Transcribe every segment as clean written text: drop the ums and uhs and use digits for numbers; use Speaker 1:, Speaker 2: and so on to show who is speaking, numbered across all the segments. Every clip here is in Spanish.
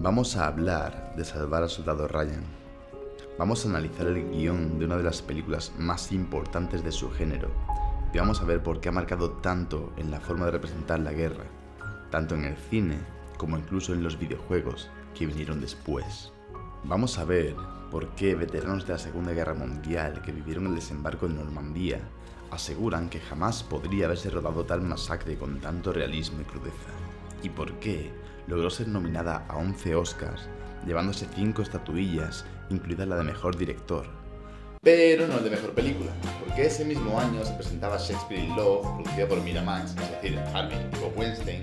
Speaker 1: Vamos a hablar de Salvar al Soldado Ryan. Vamos a analizar el guión de una de las películas más importantes de su género y vamos a ver por qué ha marcado tanto en la forma de representar la guerra, tanto en el cine como incluso en los videojuegos que vinieron después. Vamos a ver por qué veteranos de la Segunda Guerra Mundial que vivieron el desembarco en Normandía aseguran que jamás podría haberse rodado tal masacre con tanto realismo y crudeza, y por qué logró ser nominada a 11 Oscars, llevándose 5 estatuillas, incluida la de Mejor Director. Pero no el de Mejor Película, porque ese mismo año se presentaba Shakespeare in Love, producida por Miramax, es decir, Harvey y Bob Weinstein,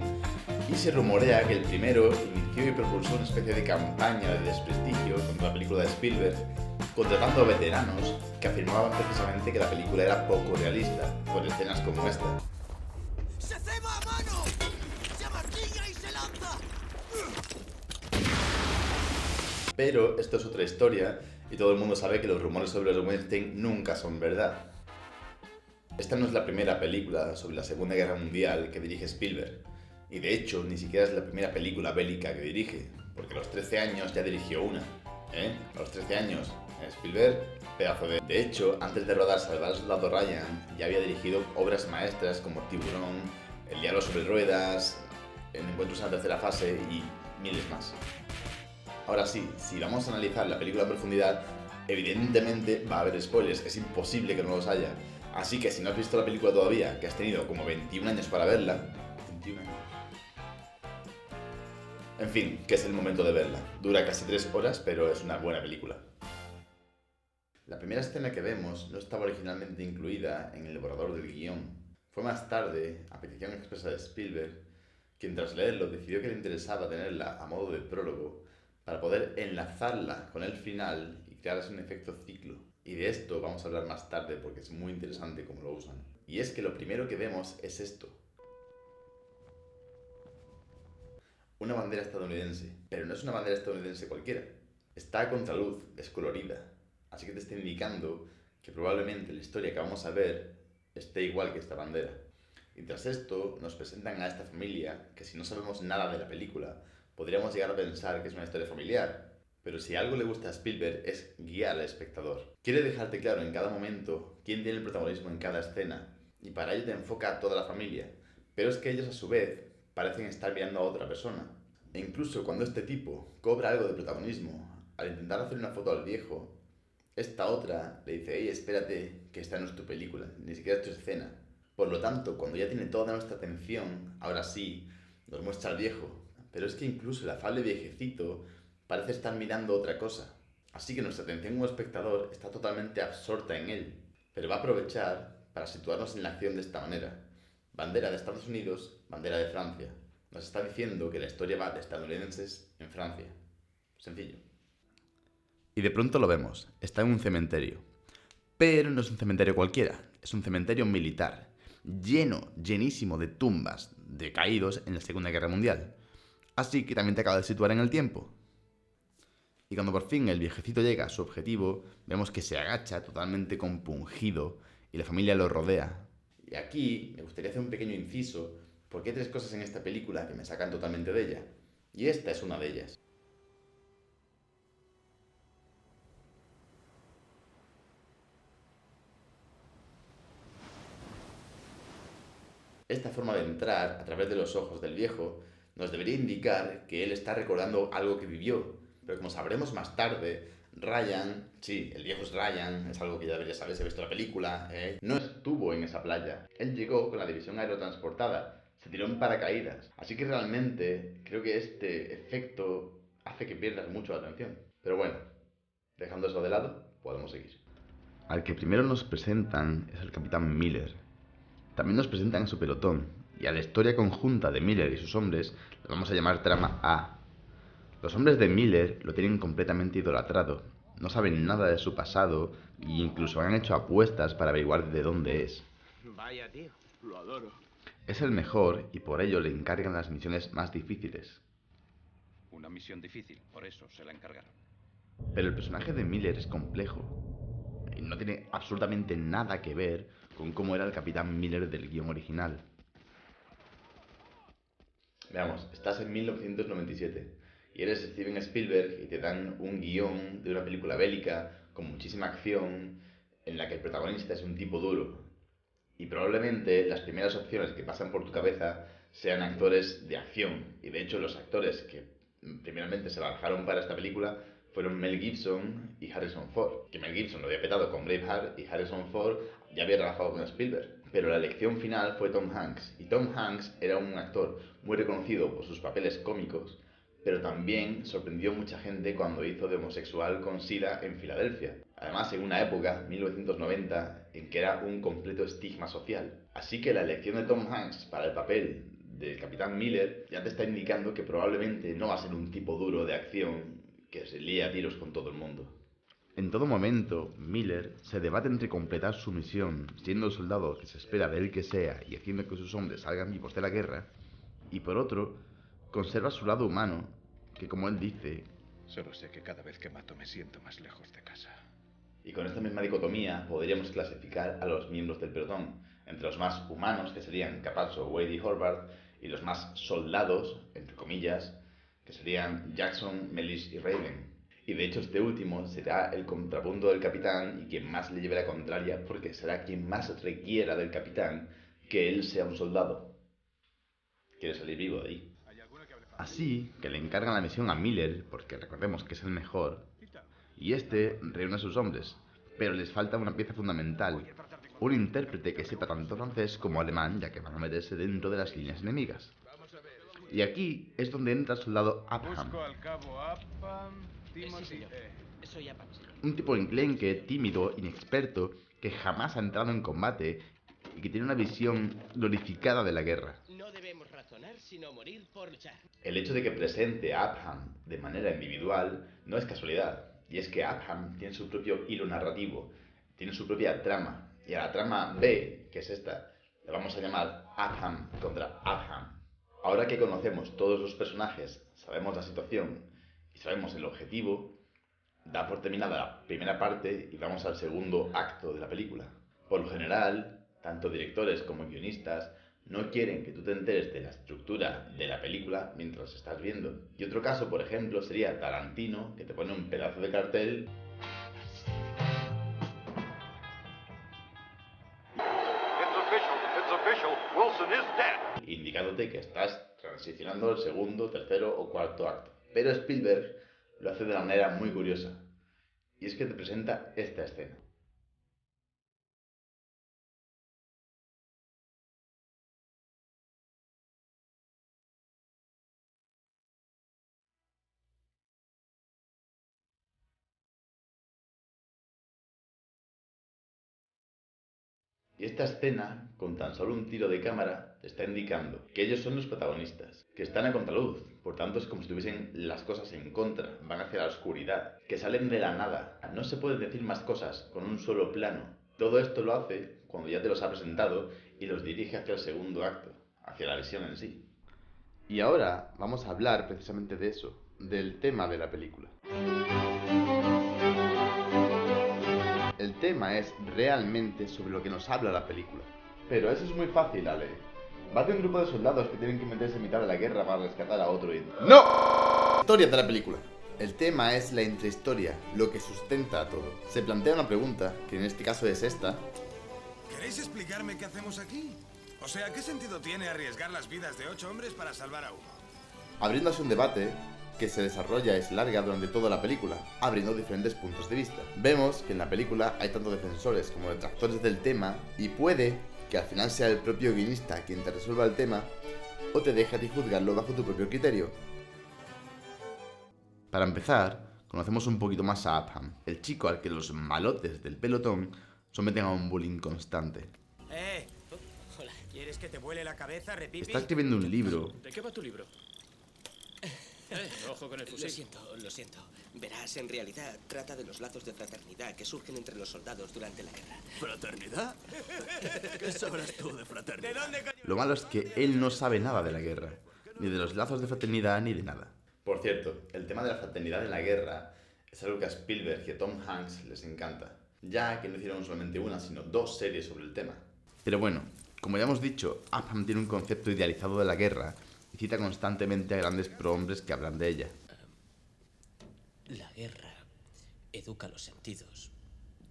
Speaker 1: y se rumorea que el primero inició y propulsó una especie de campaña de desprestigio contra la película de Spielberg, contratando a veteranos que afirmaban precisamente que la película era poco realista, con escenas como esta.
Speaker 2: ¡Se ceba a mano! ¡Se amartilla y se lanza!
Speaker 1: Pero esto es otra historia y todo el mundo sabe que los rumores sobre los Weinstein nunca son verdad. Esta no es la primera película sobre la Segunda Guerra Mundial que dirige Spielberg, y de hecho ni siquiera es la primera película bélica que dirige, porque a los 13 años ya dirigió una. A los 13 años, Spielberg, pedazo de... De hecho, antes de rodar Salvar al Soldado Ryan, ya había dirigido obras maestras como Tiburón, El Diablo sobre ruedas, Encuentros en la tercera fase y miles más. Ahora sí, si vamos a analizar la película en profundidad, evidentemente va a haber spoilers, es imposible que no los haya. Así que si no has visto la película todavía, que has tenido como 21 años para verla... 21 años. En fin, que es el momento de verla. Dura casi 3 horas, pero es una buena película. La primera escena que vemos no estaba originalmente incluida en el borrador del guión. Fue más tarde, a petición expresa de Spielberg, quien tras leerlo decidió que le interesaba tenerla a modo de prólogo para poder enlazarla con el final y crear así un efecto ciclo. Y de esto vamos a hablar más tarde porque es muy interesante cómo lo usan. Y es que lo primero que vemos es esto. Una bandera estadounidense, pero no es una bandera estadounidense cualquiera. Está a contraluz, descolorida, así que te está indicando que probablemente la historia que vamos a ver esté igual que esta bandera. Y tras esto nos presentan a esta familia que si no sabemos nada de la película podríamos llegar a pensar que es una historia familiar. Pero si algo le gusta a Spielberg es guiar al espectador. Quiere dejarte claro en cada momento quién tiene el protagonismo en cada escena y para ello te enfoca a toda la familia. Pero es que ellos a su vez parecen estar mirando a otra persona. E incluso cuando este tipo cobra algo de protagonismo, al intentar hacer una foto al viejo, esta otra le dice: hey, espérate, que esta no es tu película, ni siquiera es tu escena. Por lo tanto, cuando ya tiene toda nuestra atención, ahora sí, nos muestra al viejo. Pero es que incluso el afable viejecito parece estar mirando otra cosa. Así que nuestra atención como espectador está totalmente absorta en él. Pero va a aprovechar para situarnos en la acción de esta manera. Bandera de Estados Unidos, bandera de Francia. Nos está diciendo que la historia va de estadounidenses en Francia. Sencillo. Y de pronto lo vemos, está en un cementerio. Pero no es un cementerio cualquiera, es un cementerio militar, llenísimo de tumbas de caídos en la Segunda Guerra Mundial. Así que también te acaba de situar en el tiempo. Y cuando por fin el viejecito llega a su objetivo, vemos que se agacha totalmente compungido y la familia lo rodea. Y aquí me gustaría hacer un pequeño inciso, porque hay 3 cosas en esta película que me sacan totalmente de ella. Y esta es una de ellas. Esta forma de entrar a través de los ojos del viejo nos debería indicar que él está recordando algo que vivió. Pero como sabremos más tarde, Ryan, sí, el viejo es Ryan, es algo que ya debería saber si ha visto la película, no estuvo en esa playa. Él llegó con la división aerotransportada, se tiró en paracaídas. Así que realmente creo que este efecto hace que pierdas mucho la atención. Pero bueno, dejando eso de lado, podemos seguir. Al que primero nos presentan es el capitán Miller. También nos presentan a su pelotón, y a la historia conjunta de Miller y sus hombres la vamos a llamar trama A. Los hombres de Miller lo tienen completamente idolatrado, no saben nada de su pasado e incluso han hecho apuestas para averiguar de dónde es.
Speaker 2: Vaya tío, lo adoro.
Speaker 1: Es el mejor y por ello le encargan las misiones más difíciles.
Speaker 3: Una misión difícil, por eso se la encargaron.
Speaker 1: Pero el personaje de Miller es complejo y no tiene absolutamente nada que ver con cómo era el capitán Miller del guión original. Veamos, estás en 1997 y eres Steven Spielberg y te dan un guión de una película bélica con muchísima acción en la que el protagonista es un tipo duro. Y probablemente las primeras opciones que pasan por tu cabeza sean actores de acción. Y de hecho los actores que primeramente se barajaron para esta película fueron Mel Gibson y Harrison Ford. Que Mel Gibson lo había petado con Braveheart y Harrison Ford ya había trabajado con Spielberg. Pero la elección final fue Tom Hanks. Y Tom Hanks era un actor muy reconocido por sus papeles cómicos, pero también sorprendió a mucha gente cuando hizo de homosexual con SIDA en Filadelfia. Además, en una época, 1990, en que era un completo estigma social. Así que la elección de Tom Hanks para el papel del Capitán Miller ya te está indicando que probablemente no va a ser un tipo duro de acción que se líe a tiros con todo el mundo. En todo momento, Miller se debate entre completar su misión, siendo el soldado que se espera de él que sea y haciendo que sus hombres salgan vivos de la guerra, y por otro, conserva su lado humano, que como él dice...
Speaker 3: Solo sé que cada vez que mato me siento más lejos de casa.
Speaker 1: Y con esta misma dicotomía podríamos clasificar a los miembros del pelotón, entre los más humanos, que serían Capalzo, Wade y Horvath, y los más soldados, entre comillas, que serían Jackson, Mellish y Raven. Y de hecho este último será el contrapunto del capitán y quien más le lleve la contraria, porque será quien más requiera del capitán que él sea un soldado. Quiere salir vivo de ahí. Así que le encargan la misión a Miller, porque recordemos que es el mejor, y este reúne a sus hombres, pero les falta una pieza fundamental, un intérprete que sepa tanto francés como alemán, ya que van a meterse dentro de las líneas enemigas. Y aquí es donde entra el soldado Upham. Un tipo enclenque, tímido, inexperto, que jamás ha entrado en combate y que tiene una visión glorificada de la guerra.
Speaker 4: No debemos razonar, sino morir por luchar.
Speaker 1: El hecho de que presente a Upham de manera individual no es casualidad, y es que Upham tiene su propio hilo narrativo, tiene su propia trama, y a la trama B, que es esta, la vamos a llamar Upham contra Upham. Ahora que conocemos todos los personajes, sabemos la situación y sabemos el objetivo, da por terminada la primera parte y vamos al segundo acto de la película. Por lo general, tanto directores como guionistas no quieren que tú te enteres de la estructura de la película mientras estás viendo. Y otro caso, por ejemplo, sería Tarantino, que te pone un pedazo de cartel indicándote que estás transicionando al segundo, tercero o cuarto acto. Pero Spielberg lo hace de una manera muy curiosa, y es que te presenta esta escena. Y esta escena, con tan solo un tiro de cámara, te está indicando que ellos son los protagonistas, que están a contraluz, por tanto es como si tuviesen las cosas en contra, van hacia la oscuridad, que salen de la nada. No se pueden decir más cosas con un solo plano. Todo esto lo hace cuando ya te los ha presentado y los dirige hacia el segundo acto, hacia la visión en sí. Y ahora vamos a hablar precisamente de eso, del tema de la película. El tema es realmente sobre lo que nos habla la película. Pero eso es muy fácil, Ale. Va de un grupo de soldados que tienen que meterse en mitad de la guerra para rescatar a otro y... ¡No! Historia de la película. El tema es la intrahistoria, lo que sustenta a todo. Se plantea una pregunta, que en este caso es esta.
Speaker 2: ¿Queréis explicarme qué hacemos aquí? O sea, ¿qué sentido tiene arriesgar las vidas de 8 hombres para salvar a uno?
Speaker 1: Abriéndose un debate que se desarrolla y se larga durante toda la película, abriendo diferentes puntos de vista. Vemos que en la película hay tanto defensores como detractores del tema, y puede que al final sea el propio guionista quien te resuelva el tema, o te deje a ti juzgarlo bajo tu propio criterio. Para empezar, conocemos un poquito más a Upham, el chico al que los malotes del pelotón someten a un bullying constante.
Speaker 4: Hola.
Speaker 2: ¿Quieres que te vuele la cabeza, repipi?
Speaker 1: Está escribiendo un libro.
Speaker 5: ¿De qué va tu libro? Ojo con el fusil.
Speaker 4: Lo siento. Verás, en realidad trata de los lazos de fraternidad que surgen entre los soldados durante la guerra.
Speaker 2: ¿Fraternidad? ¿Qué sabrás tú de fraternidad? ¿De dónde coño?
Speaker 1: Lo malo es que él no sabe nada de la guerra, ni de los lazos de fraternidad, ni de nada. Por cierto, el tema de la fraternidad en la guerra es algo que a Spielberg y a Tom Hanks les encanta, ya que no hicieron solamente una, sino 2 series sobre el tema. Pero bueno, como ya hemos dicho, Upham tiene un concepto idealizado de la guerra y cita constantemente a grandes prohombres que hablan de ella.
Speaker 4: La guerra educa los sentidos,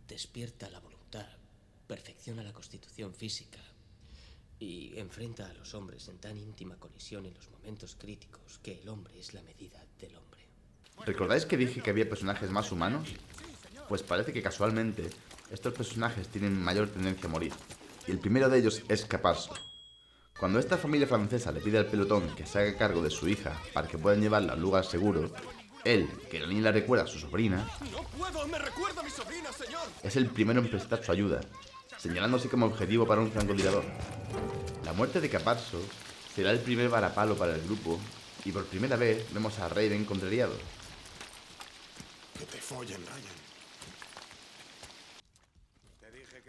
Speaker 4: despierta la voluntad, perfecciona la constitución física y enfrenta a los hombres en tan íntima colisión en los momentos críticos que el hombre es la medida del hombre.
Speaker 1: ¿Recordáis que dije que había personajes más humanos? Pues parece que casualmente estos personajes tienen mayor tendencia a morir. Y el primero de ellos es Caparzo. Cuando esta familia francesa le pide al pelotón que se haga cargo de su hija para que puedan llevarla a un lugar seguro, él, que la niña le recuerda a su sobrina,
Speaker 5: ¡No puedo! ¡Me recuerda a mi sobrina, señor!
Speaker 1: es el primero en prestar su ayuda, señalándose como objetivo para un francotirador. La muerte de Caparzo será el primer varapalo para el grupo y por primera vez vemos a Raven contrariado.
Speaker 2: Que te follen, Ryan.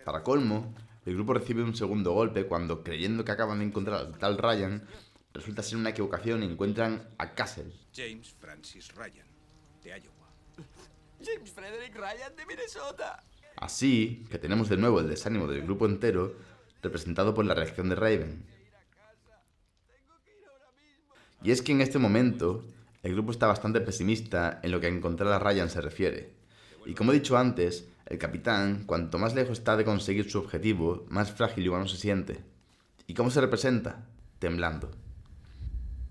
Speaker 1: Para colmo, el grupo recibe un segundo golpe cuando, creyendo que acaban de encontrar al tal Ryan, resulta ser una equivocación y encuentran a Castle.
Speaker 2: James Francis Ryan, de Iowa.
Speaker 5: James Frederick Ryan de Minnesota.
Speaker 1: Así que tenemos de nuevo el desánimo del grupo entero, representado por la reacción de Raven. Y es que en este momento, el grupo está bastante pesimista en lo que a encontrar a Ryan se refiere. Y como he dicho antes, el capitán, cuanto más lejos está de conseguir su objetivo, más frágil y humano se siente. ¿Y cómo se representa? Temblando.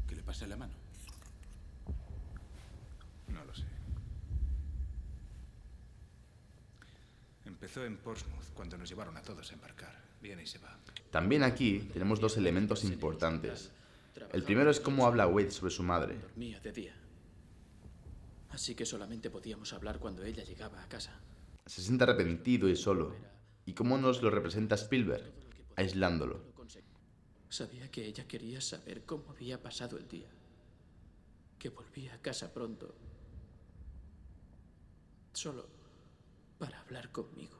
Speaker 6: ¿Qué le pasa en la mano?
Speaker 2: No lo sé. Empezó en Portsmouth cuando nos llevaron a todos a embarcar. Viene y se va.
Speaker 1: También aquí tenemos dos elementos importantes. El primero es cómo habla Wade sobre su madre.
Speaker 7: Dormía de día. Así que solamente podíamos hablar cuando ella llegaba a casa.
Speaker 1: Se siente arrepentido y solo. ¿Y cómo nos lo representa Spielberg? Aislándolo.
Speaker 7: Sabía que ella quería saber cómo había pasado el día. Que volvía a casa pronto. Solo para hablar conmigo.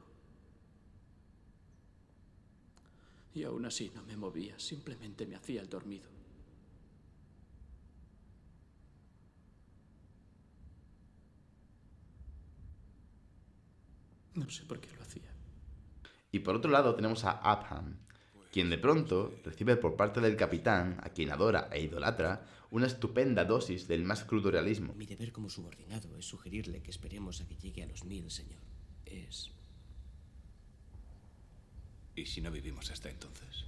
Speaker 7: Y aún así no me movía, simplemente me hacía el dormido. No sé por qué lo hacía.
Speaker 1: Y por otro lado tenemos a Upham, quien de pronto recibe por parte del capitán, a quien adora e idolatra, una estupenda dosis del más crudo realismo.
Speaker 4: Mi deber como subordinado es sugerirle que esperemos a que llegue a los 1000, señor. Es...
Speaker 6: ¿Y si no vivimos hasta entonces?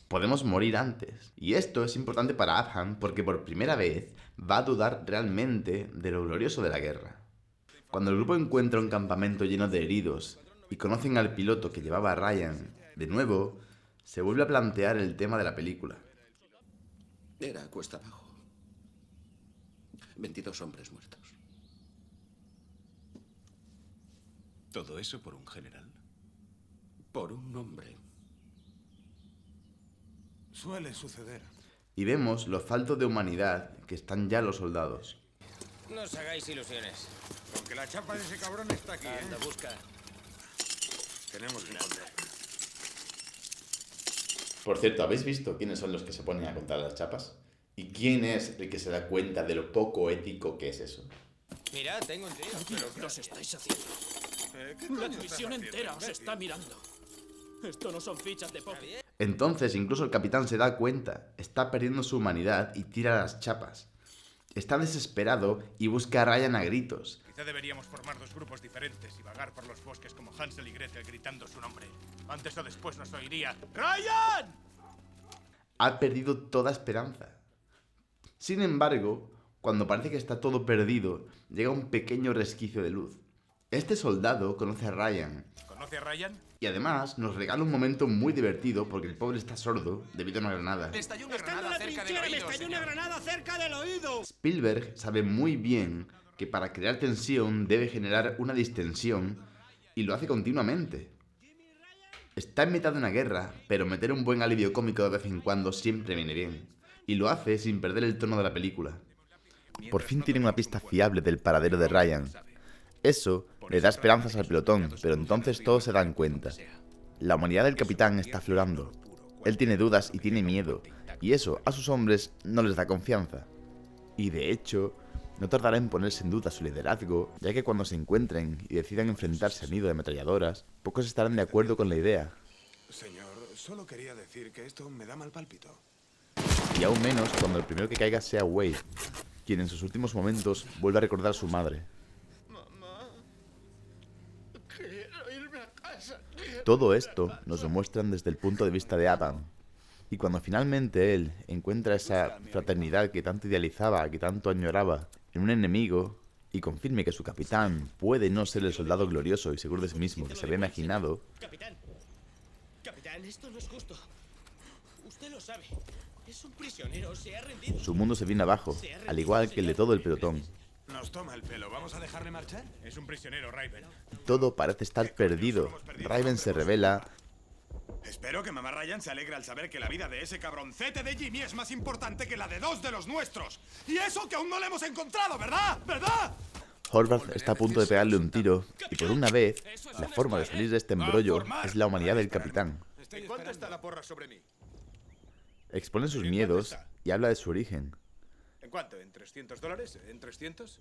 Speaker 1: Podemos morir antes. Y esto es importante para Upham porque por primera vez va a dudar realmente de lo glorioso de la guerra. Cuando el grupo encuentra un campamento lleno de heridos y conocen al piloto que llevaba a Ryan, de nuevo, se vuelve a plantear el tema de la película.
Speaker 8: Era cuesta abajo. 22 hombres muertos.
Speaker 6: ¿Todo eso por un general?
Speaker 8: Por un hombre.
Speaker 2: Suele suceder.
Speaker 1: Y vemos lo falto de humanidad que están ya los soldados.
Speaker 9: No os hagáis ilusiones.
Speaker 2: Porque la chapa de ese cabrón está aquí,
Speaker 9: Anda, busca.
Speaker 2: Tenemos que encontrar.
Speaker 1: Por cierto, ¿habéis visto quiénes son los que se ponen a contar las chapas? ¿Y quién es el que se da cuenta de lo poco ético que es eso?
Speaker 9: Mirad, tengo un tío.
Speaker 7: ¿Qué os estáis haciendo? La división entera os está mirando. Esto no son fichas de póker.
Speaker 1: Entonces incluso el capitán se da cuenta, está perdiendo su humanidad y tira las chapas. Está desesperado y busca a Ryan a gritos.
Speaker 10: Quizá deberíamos formar dos grupos diferentes y vagar por los bosques como Hansel y Gretel gritando su nombre. Antes o después nos oiría ¡Ryan!
Speaker 1: Ha perdido toda esperanza. Sin embargo, cuando parece que está todo perdido, llega un pequeño resquicio de luz. Este soldado conoce a Ryan.
Speaker 10: ¿Conoce a Ryan?
Speaker 1: Y además nos regala un momento muy divertido porque el pobre está sordo debido a una granada.
Speaker 5: ¡Le estalló una granada cerca del oído! ¡Le estalló una granada cerca del oído!
Speaker 1: Spielberg sabe muy bien que para crear tensión debe generar una distensión y lo hace continuamente. Está en mitad de una guerra, pero meter un buen alivio cómico de vez en cuando siempre viene bien. Y lo hace sin perder el tono de la película. Por fin tienen una pista fiable del paradero de Ryan. Eso le da esperanzas al pelotón, pero entonces todos se dan cuenta. La humanidad del capitán está aflorando. Él tiene dudas y tiene miedo, y eso a sus hombres no les da confianza. Y de hecho, no tardará en ponerse en duda su liderazgo, ya que cuando se encuentren y decidan enfrentarse al nido de ametralladoras, pocos estarán de acuerdo con la idea.
Speaker 2: Señor, solo quería decir que esto me da mal pálpito.
Speaker 1: Y aún menos cuando el primero que caiga sea Wade. quien en sus últimos momentos vuelve a recordar a su madre.
Speaker 5: Quiero irme a casa.
Speaker 1: Todo esto nos lo muestran desde el punto de vista de Adam. Y cuando finalmente él encuentra esa fraternidad que tanto idealizaba, que tanto añoraba, en un enemigo, y confirme que su capitán puede no ser el soldado glorioso y seguro de sí mismo que se había imaginado...
Speaker 4: Capitán, esto no es justo. Usted lo sabe. Es un prisionero, se ha rendido.
Speaker 1: Su mundo se viene abajo, al igual que el de todo el pelotón.
Speaker 2: Nos toma el pelo. ¿Vamos a dejarle marchar?
Speaker 10: Es un prisionero, Raven.
Speaker 1: Todo parece estar perdido. Raven se revela...
Speaker 2: Espero que mamá Ryan se alegre al saber que la vida de ese cabroncete de Jimmy es más importante que la de 2 de los nuestros. Y eso que aún no le hemos encontrado, ¿verdad? ¿Verdad?
Speaker 1: Horvath está a punto de pegarle un tiro, y por una vez, la forma de salir de este embrollo es la humanidad del capitán.
Speaker 10: ¿En cuánto está la porra sobre mí?
Speaker 1: Expone sus miedos y habla de su origen.
Speaker 10: ¿En cuánto? ¿En $300? ¿En 300?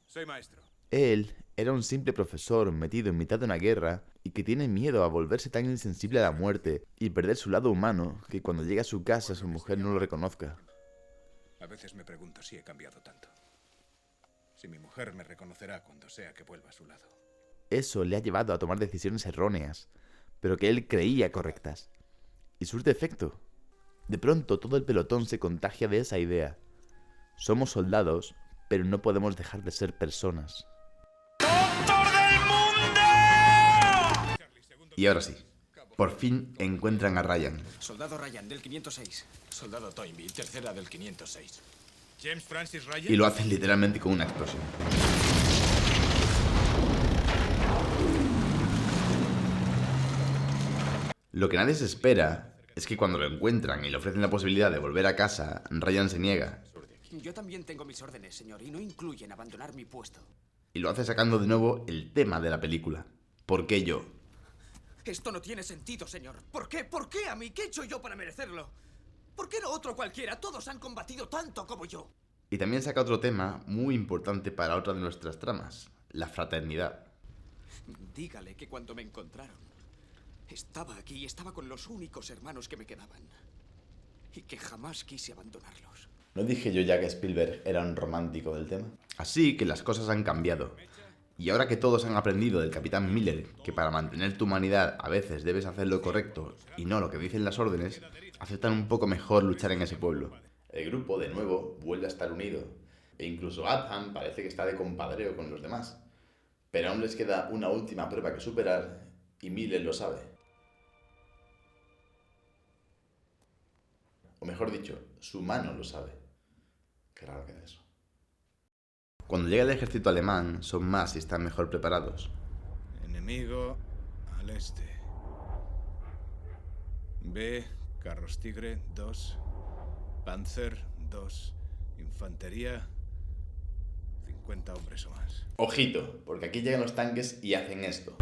Speaker 10: Soy maestro.
Speaker 1: Él era un simple profesor metido en mitad de una guerra y que tiene miedo a volverse tan insensible a la muerte y perder su lado humano que cuando llegue a su casa su mujer no lo reconozca.
Speaker 6: A veces me pregunto si he cambiado tanto. Si mi mujer me reconocerá cuando sea que vuelva a su lado.
Speaker 1: Eso le ha llevado a tomar decisiones erróneas, pero que él creía correctas. Y surte efecto. De pronto todo el pelotón se contagia de esa idea. Somos soldados, pero no podemos dejar de ser personas. Y ahora sí, por fin encuentran a Ryan.
Speaker 8: Soldado Ryan, del 506. Soldado Toynbee, tercera del 506.
Speaker 10: James Francis Ryan.
Speaker 1: Y lo hacen literalmente con una explosión. Lo que nadie se espera es que cuando lo encuentran y le ofrecen la posibilidad de volver a casa, Ryan se niega.
Speaker 8: Yo también tengo mis órdenes, señor, y no incluyen abandonar mi puesto.
Speaker 1: Y lo hace sacando de nuevo el tema de la película. ¿Por qué yo?
Speaker 8: Esto no tiene sentido, señor. ¿Por qué? ¿Por qué a mí? ¿Qué he hecho yo para merecerlo? ¿Por qué no otro cualquiera? Todos han combatido tanto como yo.
Speaker 1: Y también saca otro tema muy importante para otra de nuestras tramas, la fraternidad.
Speaker 8: Dígale que cuando me encontraron, estaba aquí y estaba con los únicos hermanos que me quedaban. Y que jamás quise abandonarlos.
Speaker 1: ¿No dije yo ya que Spielberg era un romántico del tema? Así que las cosas han cambiado. Y ahora que todos han aprendido del Capitán Miller que para mantener tu humanidad a veces debes hacer lo correcto y no lo que dicen las órdenes, aceptan un poco mejor luchar en ese pueblo. El grupo, de nuevo, vuelve a estar unido. E incluso Adham parece que está de compadreo con los demás. Pero aún les queda una última prueba que superar y Miller lo sabe. O mejor dicho, su mano lo sabe. Qué raro queda eso. Cuando llega el ejército alemán, son más y están mejor preparados.
Speaker 10: Enemigo al este. B, carros Tigre, 2. Panzer, 2. Infantería, 50 hombres o más.
Speaker 1: Ojito, porque aquí llegan los tanques y hacen esto.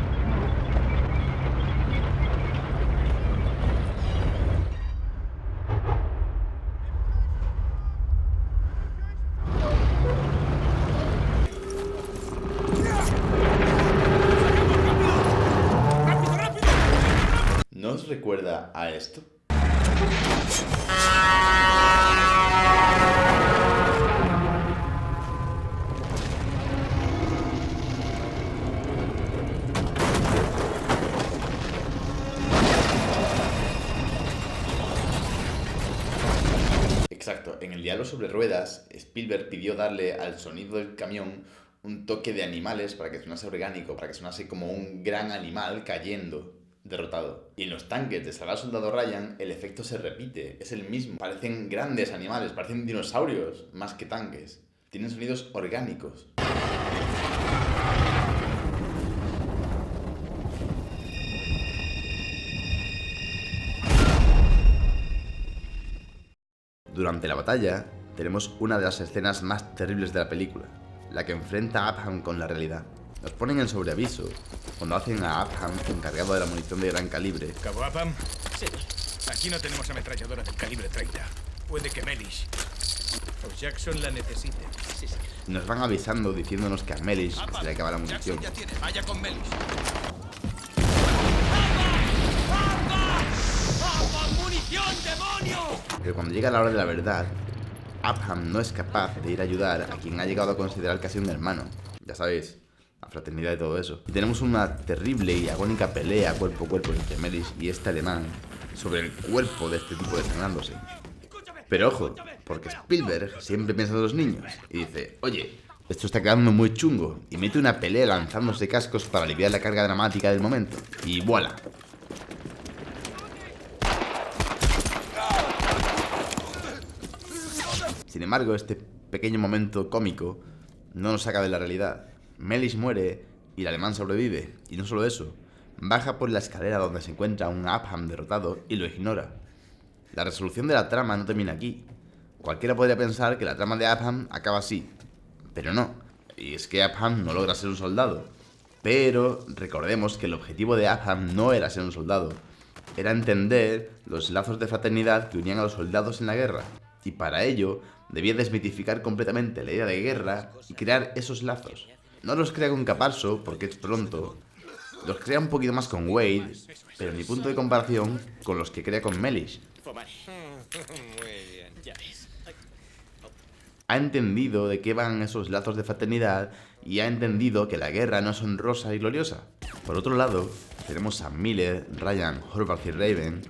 Speaker 1: ¿No os recuerda a esto? Exacto, en el diálogo sobre ruedas, Spielberg pidió darle al sonido del camión un toque de animales para que sonase orgánico, para que sonase como un gran animal cayendo, derrotado. Y en los tanques de Salvar al Soldado Ryan, el efecto se repite, es el mismo. Parecen grandes animales, parecen dinosaurios, más que tanques. Tienen sonidos orgánicos. Durante la batalla, tenemos una de las escenas más terribles de la película, la que enfrenta a Adham con la realidad. Nos ponen el sobreaviso cuando hacen a Adham encargado de la munición de gran calibre.
Speaker 10: Cabo Upham,
Speaker 4: Sí.
Speaker 10: aquí no tenemos ametralladora del calibre 30. Puede que Mellish o Jackson la necesiten.
Speaker 4: Sí, señor.
Speaker 1: Nos van avisando diciéndonos que a Mellish se le acaba la munición.
Speaker 2: Jackson ya tiene. Vaya con Mellish.
Speaker 4: ¡Munición, demonio!
Speaker 1: Pero cuando llega la hora de la verdad, Upham no es capaz de ir a ayudar a quien ha llegado a considerar casi un hermano. Ya sabéis, la fraternidad y todo eso. Y tenemos una terrible y agónica pelea cuerpo a cuerpo entre Melis y este alemán sobre el cuerpo de este tipo desangrándose. Pero ojo, porque Spielberg siempre piensa en los niños y dice, oye, esto está quedando muy chungo, y mete una pelea lanzándose cascos para aliviar la carga dramática del momento. Y ¡voilá! Sin embargo, este pequeño momento cómico no nos saca de la realidad. Melis muere y el alemán sobrevive, y no solo eso, baja por la escalera donde se encuentra un Upham derrotado y lo ignora. La resolución de la trama no termina aquí. Cualquiera podría pensar que la trama de Upham acaba así, pero no. Y es que Upham no logra ser un soldado. Pero recordemos que el objetivo de Upham no era ser un soldado, era entender los lazos de fraternidad que unían a los soldados en la guerra. Y para ello debía desmitificar completamente la idea de guerra y crear esos lazos. No los crea con Caparzo, porque es pronto. Los crea un poquito más con Wade, pero ni punto de comparación con los que crea con Melis.
Speaker 9: Muy bien.
Speaker 4: Ya ves.
Speaker 1: Ha entendido de qué van esos lazos de fraternidad y ha entendido que la guerra no es honrosa y gloriosa. Por otro lado, tenemos a Miller, Ryan, Horvath y Raven,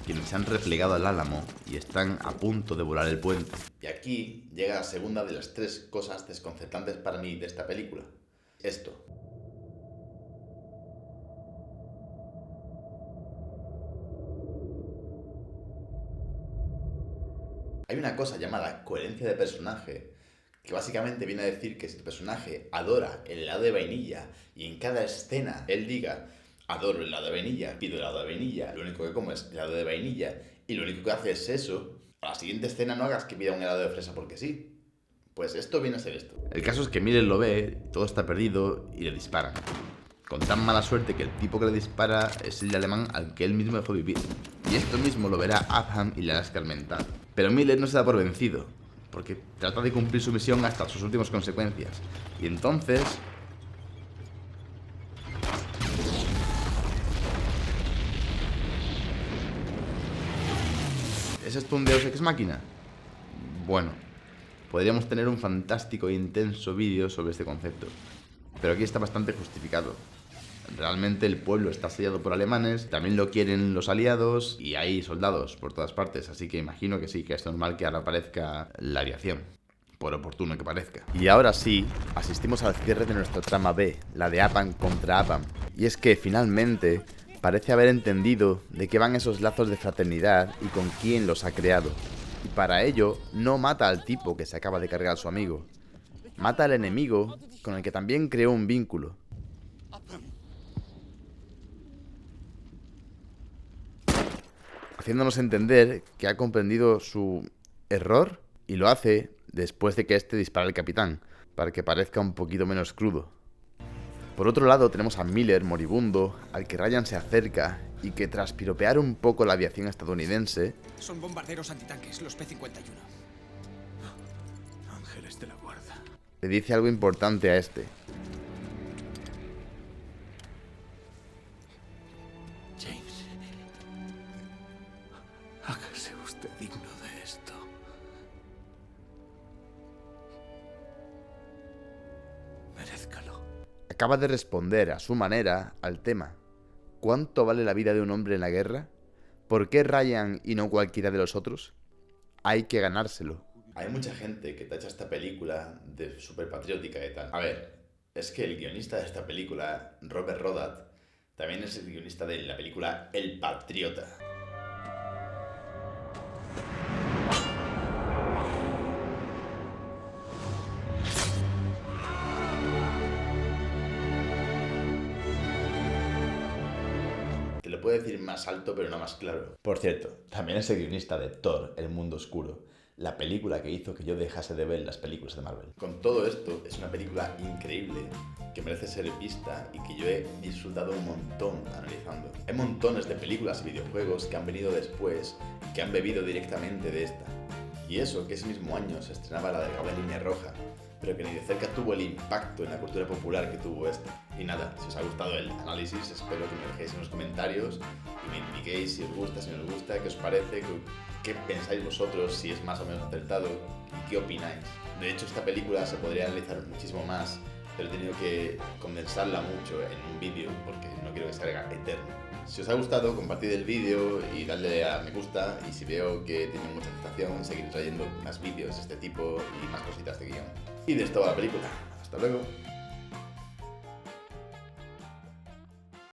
Speaker 1: quienes se han replegado al Álamo y están a punto de volar el puente. Y aquí llega la segunda de las 3 cosas desconcertantes para mí de esta película. Esto. Hay una cosa llamada coherencia de personaje, que básicamente viene a decir que si tu personaje adora el helado de vainilla y en cada escena él diga adoro el helado de vainilla, pido helado de vainilla, lo único que como es helado de vainilla y lo único que hace es eso, a la siguiente escena no hagas que pida un helado de fresa porque sí. Pues esto viene a ser esto. El caso es que Miller lo ve, todo está perdido y le disparan. Con tan mala suerte que el tipo que le dispara es el alemán al que él mismo dejó vivir. Y esto mismo lo verá Upham y le hará escarmentar. Pero Miller no se da por vencido, porque trata de cumplir su misión hasta sus últimas consecuencias. Y entonces... ¿es esto un Deus Ex Machina? Bueno, podríamos tener un fantástico e intenso vídeo sobre este concepto, pero aquí está bastante justificado. Realmente el pueblo está asediado por alemanes, también lo quieren los aliados y hay soldados por todas partes, así que imagino que sí, que es normal que ahora aparezca la aviación, por oportuno que parezca. Y ahora sí, asistimos al cierre de nuestra trama B, la de Upham contra Upham. Y es que finalmente parece haber entendido de qué van esos lazos de fraternidad y con quién los ha creado. Y para ello no mata al tipo que se acaba de cargar a su amigo, mata al enemigo con el que también creó un vínculo. Haciéndonos entender que ha comprendido su error y lo hace después de que este dispara al capitán, para que parezca un poquito menos crudo. Por otro lado tenemos a Miller moribundo, al que Ryan se acerca y que tras piropear un poco la aviación estadounidense...
Speaker 8: Son bombarderos antitanques, los P-51.
Speaker 6: Ángeles de la guarda.
Speaker 1: Le dice algo importante a este.
Speaker 6: James, hágase usted digno de esto. Merezcalo.
Speaker 1: Acaba de responder a su manera al tema. ¿Cuánto vale la vida de un hombre en la guerra? ¿Por qué Ryan y no cualquiera de los otros? Hay que ganárselo. Hay mucha gente que tacha esta película de súper patriótica y tal. A ver, es que el guionista de esta película, Robert Rodat, también es el guionista de la película El Patriota. Te lo puedo decir más alto pero no más claro. Por cierto, también es el guionista de Thor, El Mundo Oscuro, la película que hizo que yo dejase de ver las películas de Marvel. Con todo esto, es una película increíble, que merece ser vista y que yo he disfrutado un montón analizando. Hay montones de películas y videojuegos que han venido después y que han bebido directamente de esta. Y eso, que ese mismo año se estrenaba la delgada línea roja, pero que ni de cerca tuvo el impacto en la cultura popular que tuvo esta. Y nada, si os ha gustado el análisis, espero que me dejéis en los comentarios y me indiquéis si os gusta, si no os gusta, qué os parece, qué pensáis vosotros, si es más o menos acertado y qué opináis. De hecho, esta película se podría analizar muchísimo más, pero he tenido que condensarla mucho en un vídeo porque no quiero que se haga eterno. Si os ha gustado, compartid el vídeo y dadle a me gusta, y si veo que tiene mucha aceptación, seguiré trayendo más vídeos de este tipo y más cositas de guión. Y de esto va la película. Hasta luego.